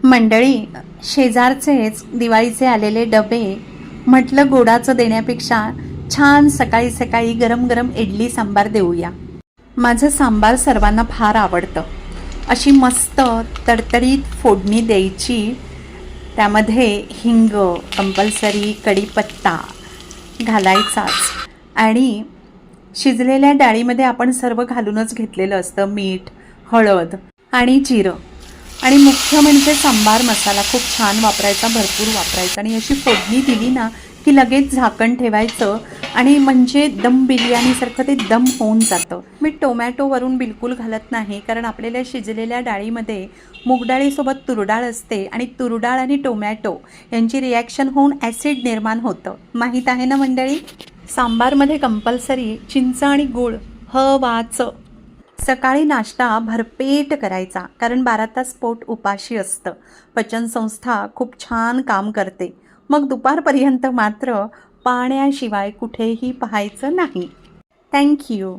मंडळी, शेजारचेच दिवाळीचे आलेले डबे म्हटलं गोडाचं देण्यापेक्षा छान सकाळी सकाळी गरम गरम इडली सांबार देऊया. माझं सांबार सर्वांना फार आवडतं. अशी मस्त तडतडीत फोडणी द्यायची, त्यामध्ये हिंग कंपल्सरी, कढीपत्ता घालायचाच आणि शिजलेल्या डाळीमध्ये आपण सर्व घालूनच घेतलेलं असतं. मीठ, हळद आणि जिरं आणि मुख्य म्हणजे सांबार मसाला खूप छान वापरायचा, भरपूर वापरायचा आणि अशी फोडणी दिली ना की लगेच झाकण ठेवायचं आणि म्हणजे दम बिर्याणीसारखं ते दम होऊन जातं. मी टोमॅटो वरून बिलकुल घालत नाही, कारण आपल्याला शिजलेल्या डाळीमध्ये मूगडाळीसोबत तुरडाळ असते आणि तुरडाळ आणि टोमॅटो यांची रिॲक्शन होऊन ॲसिड निर्माण होतं. माहीत आहे ना मंडळी. सांबारमध्ये कंपल्सरी चिंच आणि गूळ हवाचं. सकाळी नाश्ता भरपेट करायचा, कारण 12 तास पोट उपाशी असतं. पचनसंस्था खूप छान काम करते. मग दुपारपर्यंत मात्र पाण्याशिवाय कुठेही पाहायचं नाही. थँक्यू.